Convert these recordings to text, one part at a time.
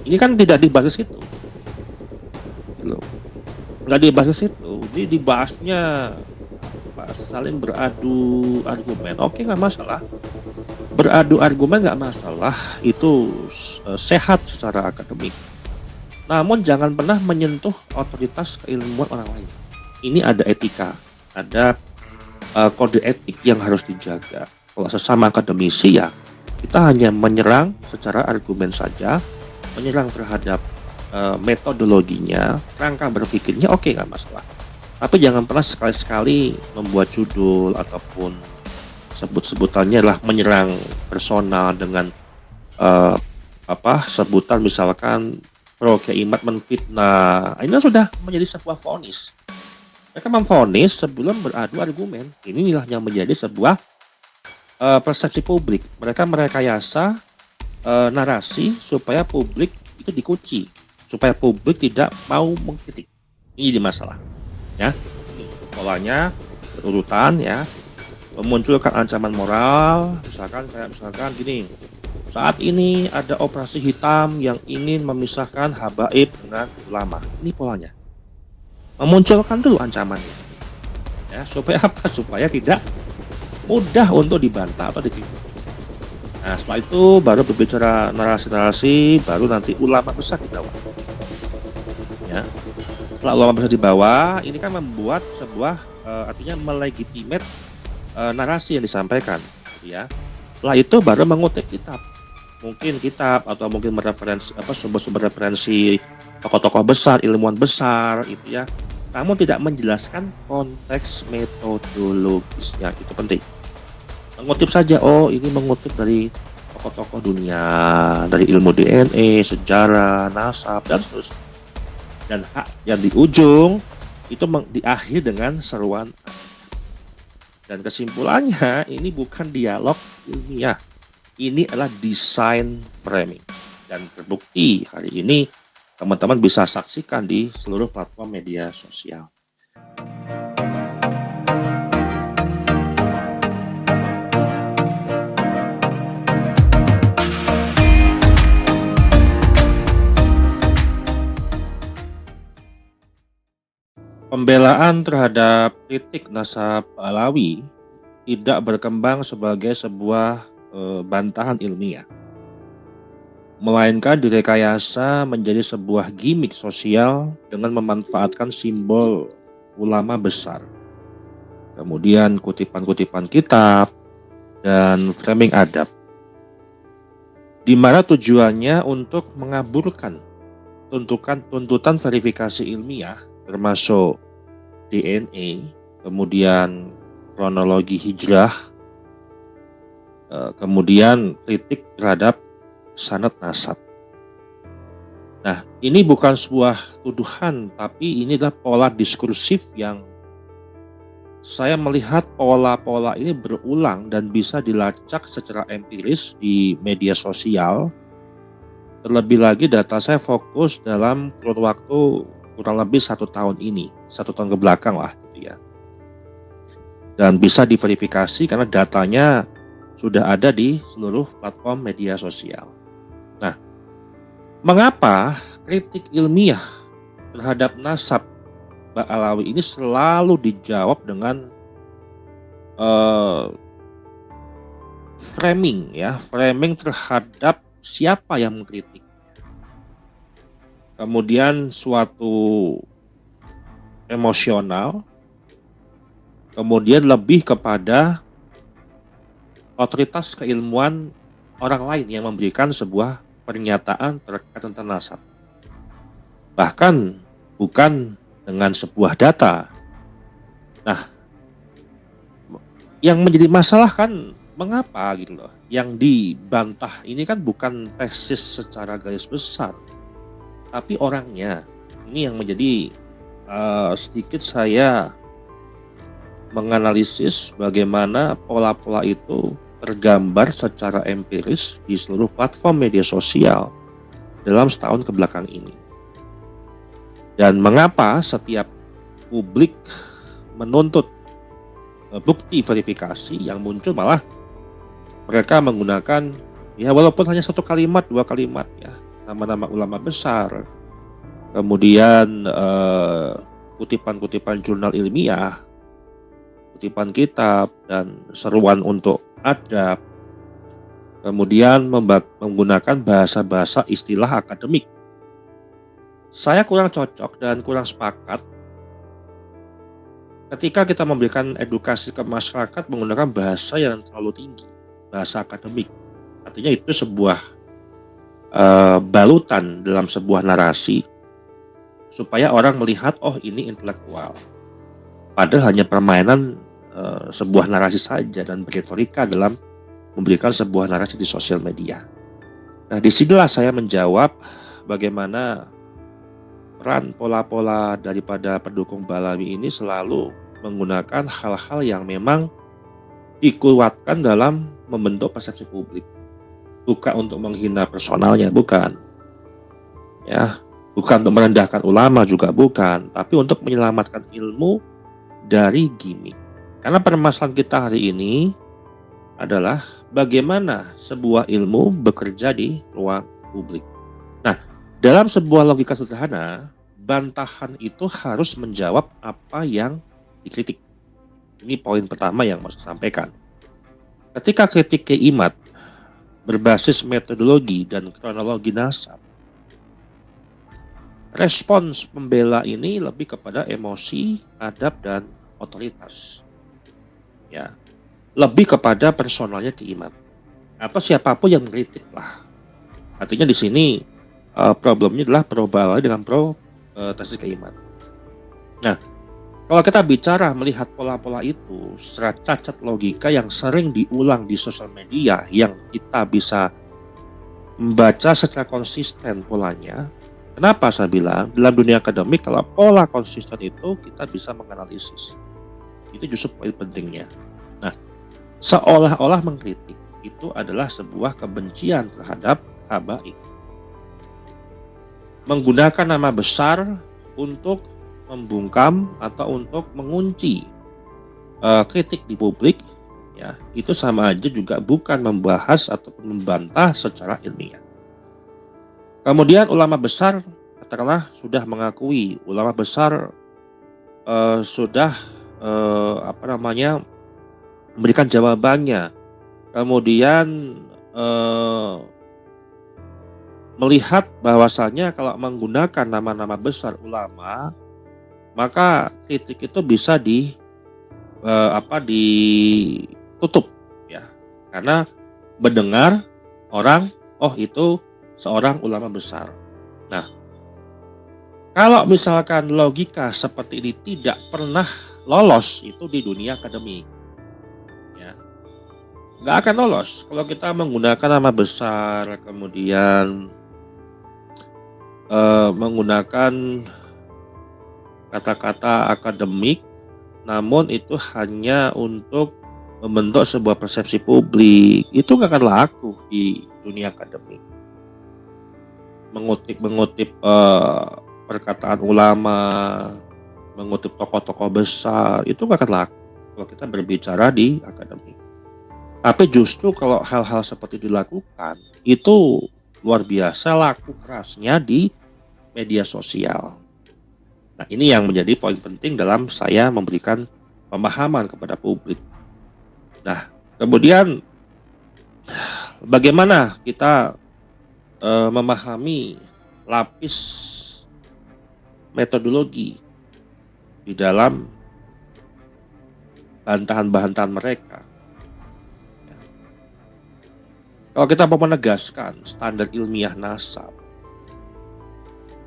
Ini kan tidak dibahas itu, gitu loh. Nggak dibahas itu, ini dibahasnya saling beradu argumen. Oke, nggak masalah. Beradu argumen nggak masalah, itu sehat secara akademik. Namun jangan pernah menyentuh otoritas keilmuan orang lain. Ini ada etika, ada kode etik yang harus dijaga. Kalau sesama akademisi ya kita hanya menyerang secara argumen saja, menyerang terhadap metodologinya, kerangka berpikirnya, oke, nggak masalah. Tapi jangan pernah sekali-sekali membuat judul ataupun sebut-sebutannya lah menyerang personal dengan sebutan misalkan pro Kiaimat menfitnah. Ini sudah menjadi sebuah vonis. Mereka memvonis sebelum beradu argumen. Inilah yang menjadi sebuah persepsi publik. Mereka merekayasa narasi supaya publik itu dikunci, supaya publik tidak mau mengkritik. Ini jadi masalah. Ya, polanya berurutan ya, memunculkan ancaman moral, misalkan gini. Saat ini ada operasi hitam yang ingin memisahkan habaib dengan ulama. Ini polanya. Memunculkan dulu ancamannya. Ya, supaya apa? Supaya tidak mudah untuk dibantah atau dikritik. Nah, setelah itu baru berbicara narasi-narasi, baru nanti ulama besar di bawah. Ya. Setelah ulama besar di bawah, ini kan membuat sebuah artinya melegitimate narasi yang disampaikan, ya. Setelah itu baru mengutip kitab. Mungkin kitab atau mungkin mereferensi sumber-sumber referensi tokoh-tokoh besar, ilmuwan besar itu ya. Namun tidak menjelaskan konteks metodologisnya, itu penting. Mengutip saja, oh ini mengutip dari tokoh-tokoh dunia, dari ilmu DNA, sejarah, nasab, dan seterusnya. Dan yang di ujung itu diakhiri dengan seruan. Dan kesimpulannya ini bukan dialog ilmiah, ini adalah desain framing. Dan terbukti hari ini teman-teman bisa saksikan di seluruh platform media sosial. Pembelaan terhadap kritik nasab Alawi tidak berkembang sebagai sebuah bantahan ilmiah, melainkan direkayasa menjadi sebuah gimmick sosial dengan memanfaatkan simbol ulama besar, kemudian kutipan-kutipan kitab, dan framing adab, di mana tujuannya untuk mengaburkan tuntutan verifikasi ilmiah termasuk DNA, kemudian kronologi hijrah, kemudian kritik terhadap sanad nasab. Nah, ini bukan sebuah tuduhan, tapi ini adalah pola diskursif yang saya melihat pola-pola ini berulang dan bisa dilacak secara empiris di media sosial. Terlebih lagi data saya fokus dalam kurun waktu kurang lebih 1 tahun ini, 1 tahun ke belakang lah gitu ya. Dan bisa diverifikasi karena datanya sudah ada di seluruh platform media sosial. Nah, mengapa kritik ilmiah terhadap nasab Mbak Alawi ini selalu dijawab dengan framing terhadap siapa yang mengkritik. Kemudian suatu emosional, kemudian lebih kepada otoritas keilmuan orang lain yang memberikan sebuah pernyataan terkait tentang nasab. Bahkan bukan dengan sebuah data. Nah, yang menjadi masalah kan mengapa gitu loh. Yang dibantah ini kan bukan tesis secara garis besar, tapi orangnya. Ini yang menjadi sedikit saya menganalisis bagaimana pola-pola itu tergambar secara empiris di seluruh platform media sosial dalam setahun kebelakang ini. Dan mengapa setiap publik menuntut bukti verifikasi yang muncul malah mereka menggunakan ya walaupun hanya 1 kalimat 2 kalimat ya nama-nama ulama besar, kemudian kutipan-kutipan jurnal ilmiah, kutipan kitab, dan seruan untuk adab, kemudian menggunakan bahasa-bahasa istilah akademik. Saya kurang cocok dan kurang sepakat ketika kita memberikan edukasi ke masyarakat menggunakan bahasa yang terlalu tinggi, bahasa akademik. Artinya itu sebuah balutan dalam sebuah narasi supaya orang melihat, oh ini intelektual. Padahal hanya permainan sebuah narasi saja dan berretorika dalam memberikan sebuah narasi di sosial media. Nah, disinilah saya menjawab bagaimana peran pola-pola daripada pendukung Balawi ini selalu menggunakan hal-hal yang memang dikuatkan dalam membentuk persepsi publik. Bukan untuk menghina personalnya, bukan. Ya, bukan untuk merendahkan ulama juga bukan, tapi untuk menyelamatkan ilmu dari gimmick. Karena permasalahan kita hari ini adalah bagaimana sebuah ilmu bekerja di ruang publik. Nah, dalam sebuah logika sederhana, bantahan itu harus menjawab apa yang dikritik. Ini poin pertama yang mau saya sampaikan. Ketika kritik Kiai berbasis metodologi dan kronologi nasab, respons pembela ini lebih kepada emosi, adab, dan otoritas. Ya, lebih kepada personalnya Kiai atau siapapun yang mengkritik lah. Artinya di sini problemnya adalah pro Balawi dengan pro tesis Kiai. Nah, kalau kita bicara melihat pola-pola itu secara cacat logika yang sering diulang di sosial media yang kita bisa membaca secara konsisten polanya. Kenapa saya bilang dalam dunia akademik kalau pola konsisten itu kita bisa menganalisis. Itu justru poin pentingnya. Nah, seolah-olah mengkritik itu adalah sebuah kebencian terhadap habaib. Menggunakan nama besar untuk membungkam atau untuk mengunci kritik di publik, ya itu sama aja juga bukan membahas ataupun membantah secara ilmiah. Kemudian ulama besar katakanlah sudah mengakui, ulama besar sudah memberikan jawabannya, kemudian melihat bahwasannya kalau menggunakan nama-nama besar ulama, maka kritik itu bisa ditutup, ya, karena mendengar orang, oh itu seorang ulama besar. Nah, kalau misalkan logika seperti ini tidak pernah lolos itu di dunia akademik, ya, nggak akan lolos kalau kita menggunakan nama besar, kemudian menggunakan kata-kata akademik, namun itu hanya untuk membentuk sebuah persepsi publik. Itu nggak akan laku di dunia akademik. Mengutip perkataan ulama, mengutip tokoh-tokoh besar, itu nggak akan laku kalau kita berbicara di akademik. Tapi justru kalau hal-hal seperti dilakukan, itu luar biasa laku kerasnya di media sosial. Nah, ini yang menjadi poin penting dalam saya memberikan pemahaman kepada publik. Nah, kemudian bagaimana kita memahami lapis metodologi di dalam bantahan-bantahan mereka. Kalau kita mau menegaskan standar ilmiah nasab,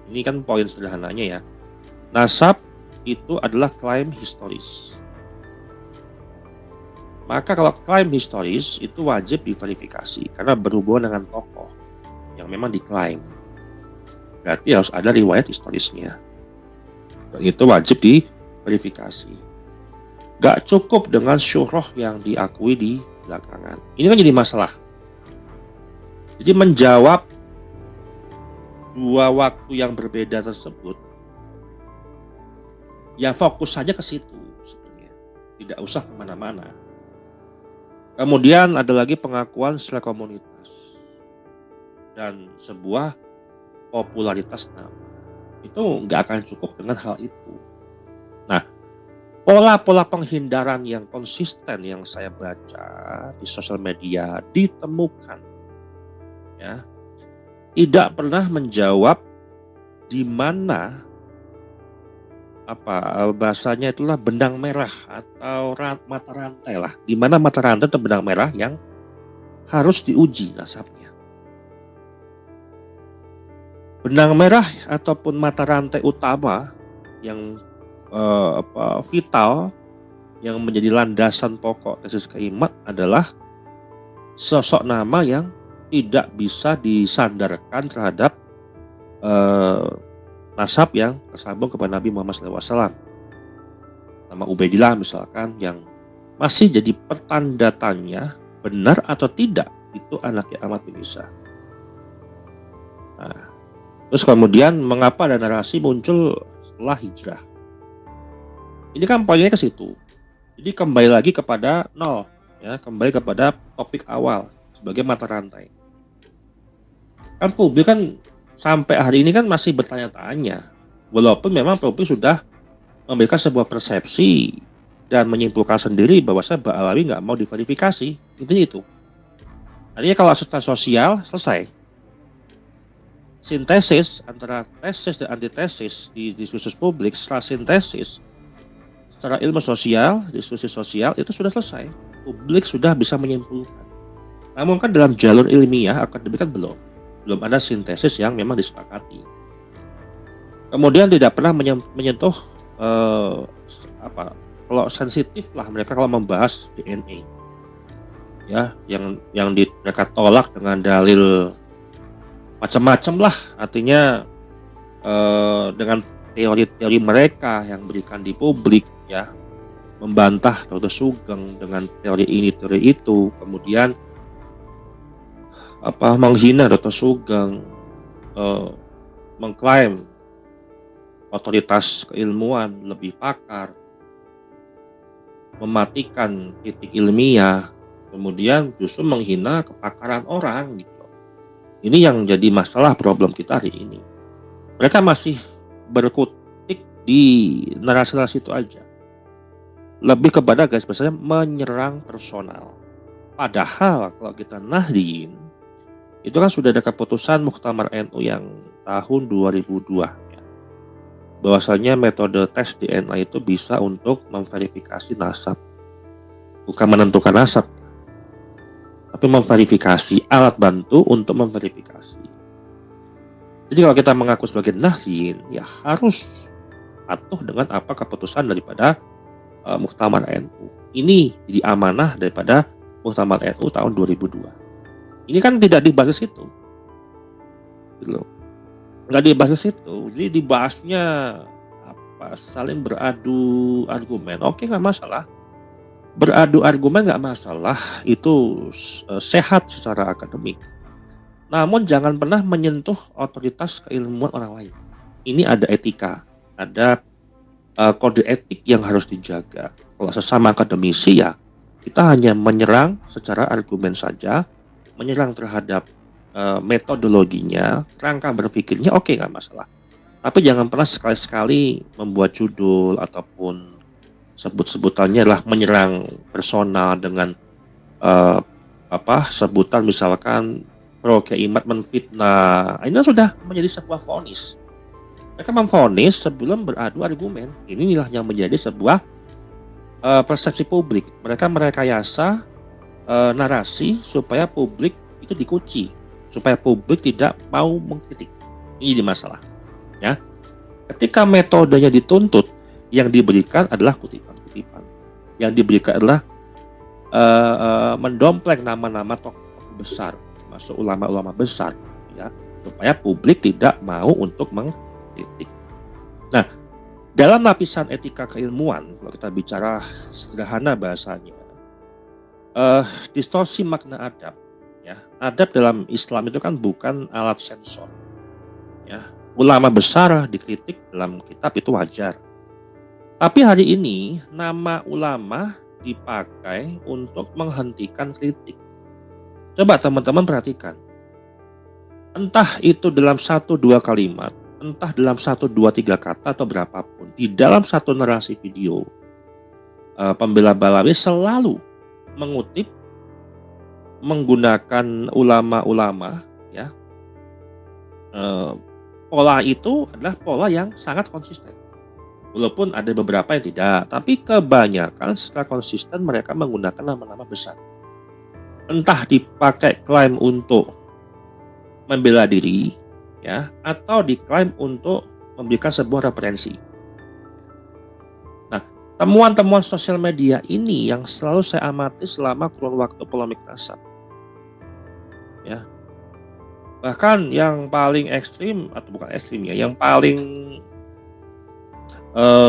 ini kan poin sederhananya ya. Nasab itu adalah klaim historis. Maka kalau klaim historis itu wajib diverifikasi karena berhubungan dengan tokoh yang memang diklaim. Berarti harus ada riwayat historisnya. Dan itu wajib diverifikasi. Gak cukup dengan syuhroh yang diakui di belakangan. Ini kan jadi masalah. Jadi menjawab dua waktu yang berbeda tersebut, ya fokus saja ke situ sebenarnya. Tidak usah kemana-mana. Kemudian ada lagi pengakuan secara komunitas dan sebuah popularitas nama. Itu nggak akan cukup dengan hal itu. Nah, pola-pola penghindaran yang konsisten yang saya baca di sosial media ditemukan, ya, tidak pernah menjawab di mana bahasanya itulah benang merah atau mata rantai lah, di mana mata rantai atau benang merah yang harus diuji nasabnya. Benang merah ataupun mata rantai utama yang vital yang menjadi landasan pokok tesis Keimat adalah sosok nama yang tidak bisa disandarkan terhadap nasab yang tersambung kepada Nabi Muhammad SAW. Nama Ubaidillah misalkan yang masih jadi pertanda tanya benar atau tidak itu anaknya Ahmad bin Isa. Nah, terus kemudian mengapa ada narasi muncul setelah hijrah? Ini kan poinnya ke situ. Jadi kembali lagi kepada nol, ya, kembali kepada topik awal sebagai mata rantai. Kan publik kan sampai hari ini kan masih bertanya-tanya, walaupun memang publik sudah memberikan sebuah persepsi dan menyimpulkan sendiri bahwa Mbak Alawi nggak mau diverifikasi, intinya itu. Artinya kalau secara sosial selesai, sintesis antara tesis dan antitesis di diskursus publik setelah sintesis secara ilmu sosial, diskusi sosial itu sudah selesai, publik sudah bisa menyimpulkan. Namun kan dalam jalur ilmiah akademik kan belum ada sintesis yang memang disepakati. Kemudian tidak pernah menyentuh kalau sensitif lah mereka kalau membahas DNA, ya, yang mereka tolak dengan dalil macam-macam lah, artinya dengan teori-teori mereka yang berikan di publik, ya, membantah Dr. Sugeng dengan teori ini teori itu, kemudian menghina Dr. Sugeng, mengklaim otoritas keilmuan lebih pakar, mematikan titik ilmiah, kemudian justru menghina kepakaran orang gitu. Ini yang jadi masalah problem kita hari ini. Mereka masih berkutik di narasi-narasi itu aja. Lebih kepada guys biasanya menyerang personal. Padahal kalau kita nahdien, itu kan sudah ada keputusan Muktamar NU yang tahun 2002, ya, bahwasanya metode tes DNA itu bisa untuk memverifikasi nasab, bukan menentukan nasab, tapi memverifikasi, alat bantu untuk memverifikasi. Jadi kalau kita mengaku sebagai nahdien, ya harus patuh dengan apa keputusan daripada Muktamar NU. Ini jadi amanah daripada Muktamar NU tahun 2002. Ini kan tidak dibahas itu, gitu. Nggak dibahas itu, jadi dibahasnya saling beradu argumen. Oke, nggak masalah, beradu argumen nggak masalah, itu sehat secara akademik. Namun jangan pernah menyentuh otoritas keilmuan orang lain. Ini ada etika, ada kode etik yang harus dijaga. Kalau sesama akademisi ya kita hanya menyerang secara argumen saja, menyerang terhadap metodologinya, rangka berpikirnya, oke, nggak masalah. Tapi jangan pernah sekali-sekali membuat judul ataupun sebut-sebutannya lah menyerang personal dengan sebutan misalkan Pro Keimat menfitnah. Ini sudah menjadi sebuah vonis. Mereka memvonis sebelum beradu argumen. Inilah yang menjadi sebuah persepsi publik. Mereka merekayasa narasi supaya publik itu dikunci, supaya publik tidak mau mengkritik. Ini masalah, ya. Ketika metodenya dituntut, yang diberikan adalah kutipan-kutipan, yang diberikan adalah mendompleng nama-nama tokoh besar, masuk ulama-ulama besar, ya, supaya publik tidak mau untuk mengkritik. Nah, dalam lapisan etika keilmuan, kalau kita bicara sederhana bahasanya, distorsi makna adab, ya. Adab dalam Islam itu kan bukan alat sensor, ya. Ulama besar dikritik dalam kitab itu wajar. Tapi hari ini nama ulama dipakai untuk menghentikan kritik. Coba teman-teman perhatikan. Entah itu dalam 1-2 kalimat, entah dalam 1-2-3 kata atau berapapun, di dalam satu narasi video, pembela Balawi selalu mengutip, menggunakan ulama-ulama, ya. Pola itu adalah pola yang sangat konsisten. Walaupun ada beberapa yang tidak, tapi kebanyakan secara konsisten mereka menggunakan nama-nama besar. Entah dipakai klaim untuk membela diri, ya, atau diklaim untuk memberikan sebuah referensi. Nah, temuan-temuan sosial media ini yang selalu saya amati selama kurun waktu polemik nasab, ya. Bahkan yang paling ekstrim, atau bukan ekstrim ya, yang paling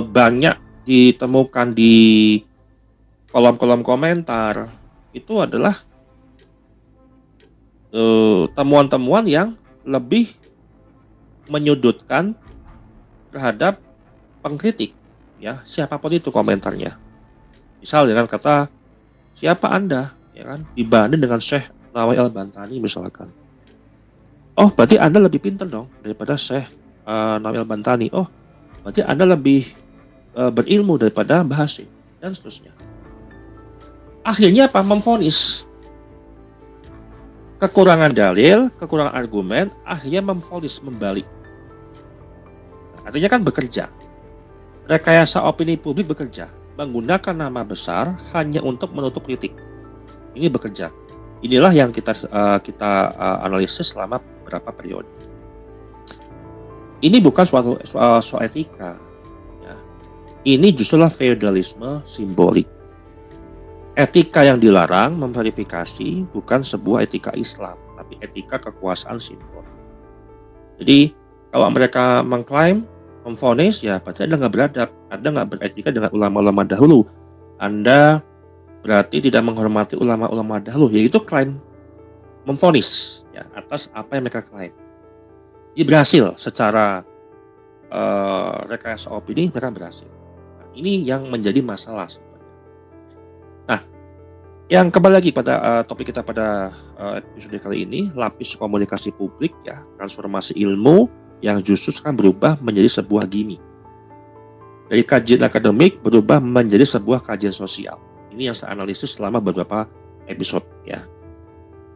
banyak ditemukan di kolom-kolom komentar itu adalah temuan-temuan yang lebih menyudutkan terhadap pengkritik, ya, siapapun itu komentarnya. Misal dengan kata, siapa Anda, ya kan, dibanding dengan Syekh Nawawi Al-Bantani misalkan. Oh, berarti Anda lebih pintar dong daripada Syekh Nawawi Al-Bantani. Oh, berarti Anda lebih berilmu daripada Mbah Hashim, dan seterusnya. Akhirnya apa? Memvonis kekurangan dalil, kekurangan argumen, akhirnya memvonis membalik. Artinya kan bekerja. Rekayasa opini publik bekerja, menggunakan nama besar hanya untuk menutup kritik. Ini bekerja. Inilah yang kita analisis selama beberapa periode. Ini bukan soal etika. Ya. Ini justru feodalisme simbolik. Etika yang dilarang memverifikasi bukan sebuah etika Islam, tapi etika kekuasaan simbol. Jadi kalau mereka mengklaim, memvonis, ya berarti Anda nggak beradab, Anda nggak beretika dengan ulama-ulama dahulu, Anda berarti tidak menghormati ulama-ulama dahulu, yaitu klaim memvonis, ya, atas apa yang mereka klaim. Ini berhasil secara rekayasa opini, mereka berhasil. Nah, ini yang menjadi masalah. Yang kembali lagi pada topik kita pada episode kali ini, lapis komunikasi publik, ya, transformasi ilmu yang justru akan berubah menjadi sebuah gimmick. Dari kajian akademik berubah menjadi sebuah kajian sosial. Ini yang saya analisis selama beberapa episode, ya.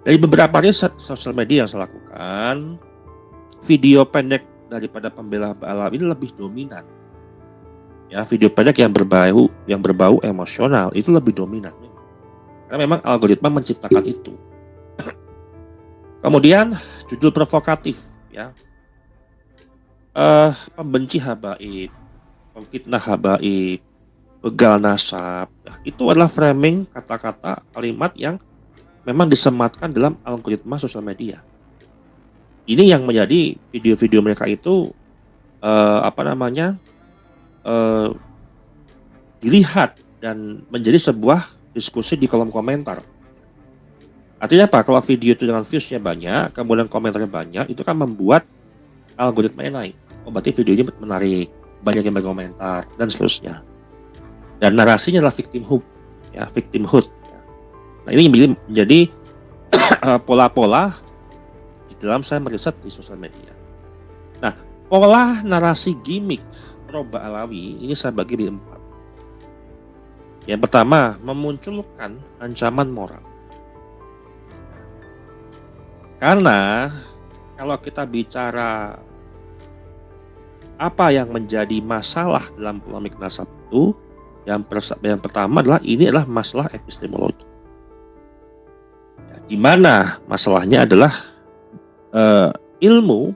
Dari beberapa riset sosial media yang saya lakukan, video pendek daripada pembela Balawi ini lebih dominan. Ya, video pendek yang berbau emosional itu lebih dominan. Karena memang algoritma menciptakan itu. Kemudian judul provokatif, ya, pembenci habaib, pemfitnah habaib, begal nasab, ya, itu adalah framing kata-kata kalimat yang memang disematkan dalam algoritma sosial media. Ini yang menjadi video-video mereka itu dilihat dan menjadi sebuah diskusi di kolom komentar. Artinya apa? Kalau video itu dengan views-nya banyak, kemudian komentarnya banyak, itu kan membuat algoritmanya naik. Oh, berarti video ini menarik, banyak yang berkomentar, dan seterusnya. Dan narasinya adalah victimhood, ya, victimhood. Nah, ini menjadi pola-pola di dalam saya meriset di sosial media. Nah, pola narasi gimmick pro Ba'alawi ini saya bagi di 4. Yang pertama, memunculkan ancaman moral. Karena kalau kita bicara apa yang menjadi masalah dalam polemik nasab itu, yang pertama adalah ini adalah masalah epistemologi. Ya, di mana masalahnya adalah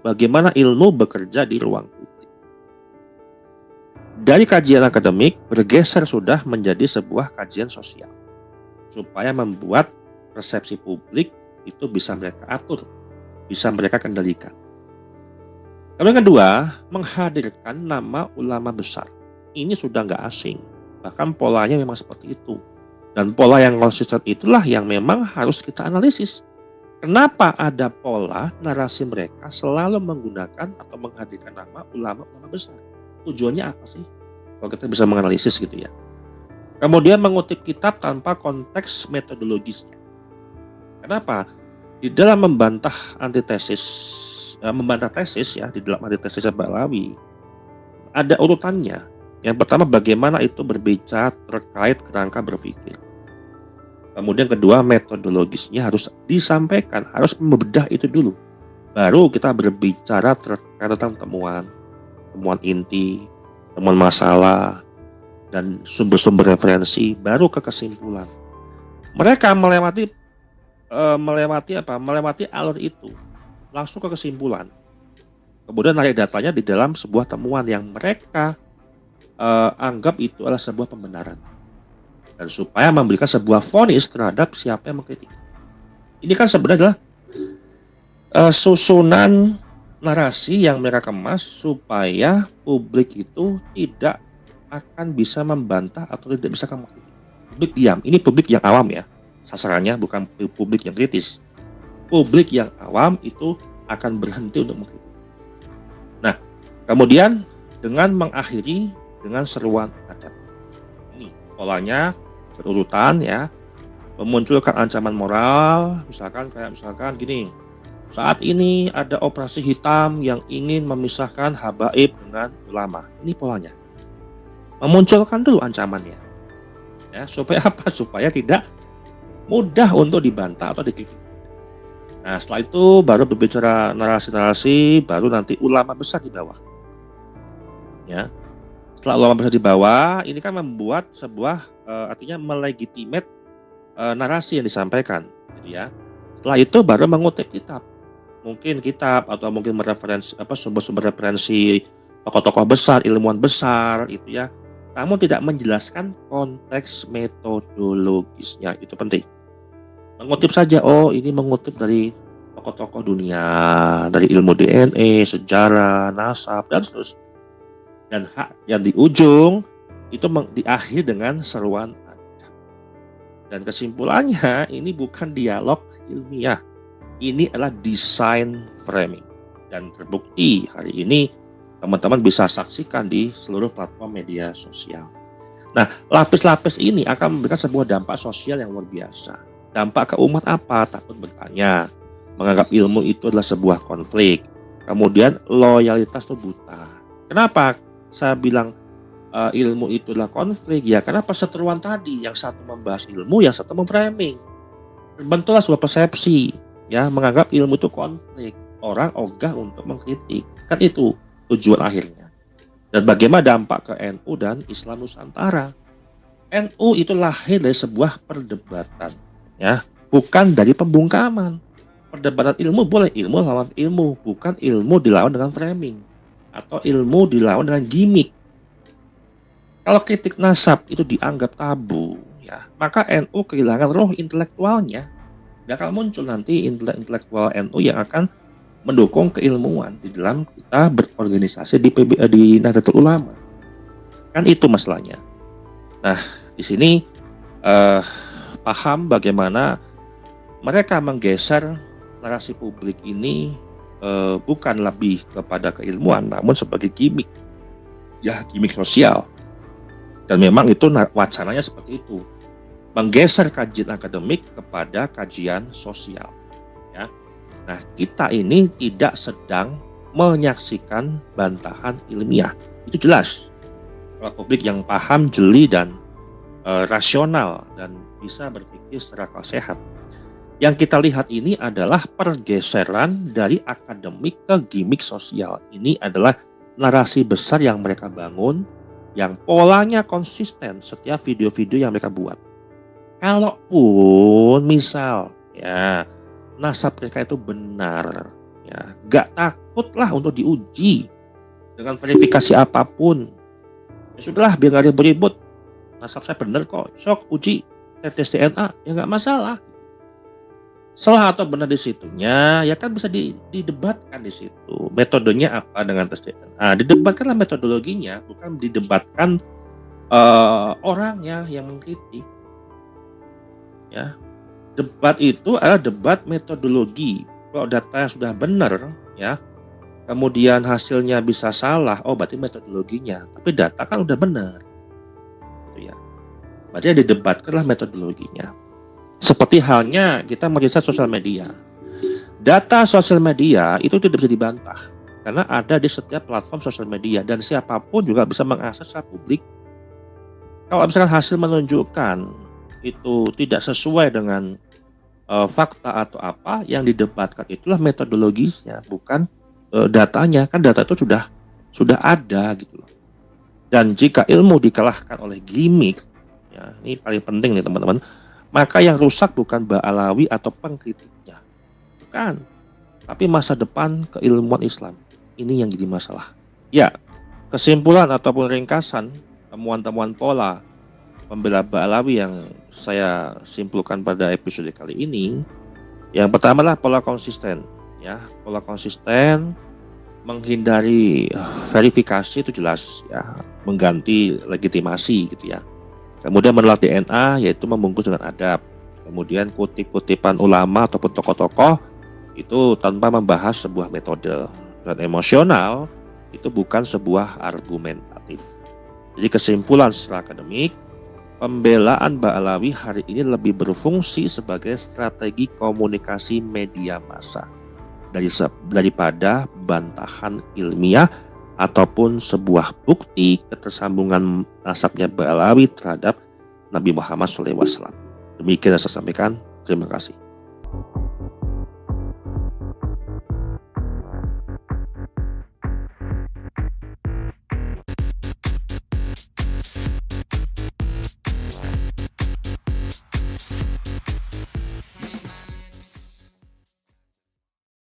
bagaimana ilmu bekerja di ruang publik. Dari kajian akademik bergeser sudah menjadi sebuah kajian sosial, supaya membuat persepsi publik itu bisa mereka atur, bisa mereka kendalikan. Kemudian kedua, menghadirkan nama ulama besar. Ini sudah nggak asing, bahkan polanya memang seperti itu. Dan pola yang konsisten itulah yang memang harus kita analisis. Kenapa ada pola narasi mereka selalu menggunakan atau menghadirkan nama ulama-ulama besar? Tujuannya apa sih? Kalau kita bisa menganalisis gitu ya. Kemudian mengutip kitab tanpa konteks metodologisnya. Kenapa? Di dalam membantah antitesis membantah tesis ya di dalam antitesis Balawi, ada urutannya. Yang pertama, bagaimana itu berbicara terkait kerangka berpikir. Kemudian kedua, metodologisnya harus disampaikan, harus membedah itu dulu. Baru kita berbicara terkait tentang temuan inti, temuan masalah, dan sumber-sumber referensi, baru ke kesimpulan. Mereka melewati alur itu, langsung ke kesimpulan. Kemudian narik datanya di dalam sebuah temuan yang mereka anggap itu adalah sebuah pembenaran. Dan supaya memberikan sebuah vonis terhadap siapa yang mengkritik. Ini kan sebenarnya adalah susunan narasi yang mereka kemas supaya publik itu tidak akan bisa membantah atau tidak bisa mengkritik. Publik diam. Ini publik yang awam ya. Sasarannya bukan publik yang kritis. Publik yang awam itu akan berhenti untuk mengkritik. Nah, kemudian dengan mengakhiri dengan seruan adab. Ini polanya berurutan ya, memunculkan ancaman moral, misalkan gini, saat ini ada operasi hitam yang ingin memisahkan habaib dengan ulama. Ini polanya, memunculkan dulu ancamannya, ya supaya apa? Supaya tidak mudah untuk dibantah atau dikritik. Nah setelah itu baru berbicara narasi-narasi, baru nanti ulama besar di bawah, ya. Setelah ulama besar di bawah, ini kan membuat sebuah artinya melegitimate narasi yang disampaikan, gitu ya. Setelah itu baru mengutip kitab, mungkin kitab atau mungkin mereferensi sumber-sumber referensi tokoh-tokoh besar, ilmuwan besar, itu ya. Namun tidak menjelaskan konteks metodologisnya, itu penting. Mengutip saja, oh ini mengutip dari tokoh-tokoh dunia, dari ilmu DNA, sejarah, nasab, dan seterusnya. Dan hak yang di ujung itu diakhiri dengan seruan adab. Dan kesimpulannya ini bukan dialog ilmiah, ini adalah desain framing. Dan terbukti hari ini teman-teman bisa saksikan di seluruh platform media sosial. Nah, lapis-lapis ini akan memberikan sebuah dampak sosial yang luar biasa. Dampak ke umat apa? Takut bertanya, menganggap ilmu itu adalah sebuah konflik. Kemudian loyalitas itu buta. Kenapa saya bilang ilmu itu adalah konflik? Ya karena perseteruan tadi, yang satu membahas ilmu, yang satu memframing. Terbentuklah sebuah persepsi, ya menganggap ilmu itu konflik. Orang ogah untuk mengkritik. Kan itu tujuan akhirnya. Dan bagaimana dampak ke NU dan Islam Nusantara? NU itu lahir dari sebuah perdebatan, ya, bukan dari pembungkaman. Perdebatan ilmu boleh ilmu lawan ilmu, bukan ilmu dilawan dengan framing atau ilmu dilawan dengan gimmick. Kalau kritik nasab itu dianggap tabu, ya, maka NU kehilangan roh intelektualnya. Dan akan muncul nanti intelektual NU yang akan mendukung keilmuan di dalam kita berorganisasi di Nahdlatul Ulama. Kan itu masalahnya. Nah, di sini paham bagaimana mereka menggeser narasi publik ini bukan lebih kepada keilmuan, namun sebagai gimmick, ya gimmick sosial. Dan memang itu wacananya seperti itu, menggeser kajian akademik kepada kajian sosial. Ya, nah kita ini tidak sedang menyaksikan bantahan ilmiah, itu jelas. Kalau publik yang paham, jeli dan rasional dan bisa berpikir secara akal sehat. Yang kita lihat ini adalah pergeseran dari akademik ke gimmick sosial. Ini adalah narasi besar yang mereka bangun, yang polanya konsisten setiap video-video yang mereka buat. Kalaupun misal ya nasab mereka itu benar, ya gak takutlah untuk diuji dengan verifikasi apapun. Ya sudahlah, biar gak ribut-ribut. Nasab saya benar kok, sok uji tes DNA, ya gak masalah. Salah atau benar di situnya, ya kan bisa didebatkan di situ. Metodenya apa dengan tes DNA? Didebatkanlah metodologinya, bukan didebatkan orangnya yang mengkritik. Ya, debat itu adalah debat metodologi. Kalau datanya sudah benar, ya, kemudian hasilnya bisa salah, oh berarti metodologinya. Tapi data kan udah benar, gitu ya. Berarti yang didebatkanlah metodologinya. Seperti halnya kita meriset sosial media. Data sosial media itu tidak bisa dibantah karena ada di setiap platform sosial media dan siapapun juga bisa mengakses secara publik. Kalau misalkan hasil menunjukkan itu tidak sesuai dengan fakta atau apa yang didebatkan, itulah metodologinya, bukan datanya. Kan data itu sudah ada gitu loh. Dan jika ilmu dikalahkan oleh gimmick, ya ini paling penting nih teman-teman, maka yang rusak bukan Ba'alawi atau pengkritiknya, bukan, tapi masa depan keilmuan Islam. Ini yang jadi masalah. Ya, kesimpulan ataupun ringkasan temuan-temuan pola pembela Ba'alawi yang saya simpulkan pada episode kali ini, yang pertama adalah pola konsisten. Ya, pola konsisten menghindari verifikasi itu jelas ya, mengganti legitimasi gitu ya. Kemudian menolak DNA yaitu membungkus dengan adab. Kemudian kutip-kutipan ulama ataupun tokoh-tokoh itu tanpa membahas sebuah metode. Dan emosional itu bukan sebuah argumentatif. Jadi kesimpulan secara akademik, pembelaan Ba'alawi hari ini lebih berfungsi sebagai strategi komunikasi media massa daripada bantahan ilmiah ataupun sebuah bukti ketersambungan nasabnya Ba'alawi terhadap Nabi Muhammad SAW. Demikian yang saya sampaikan. Terima kasih.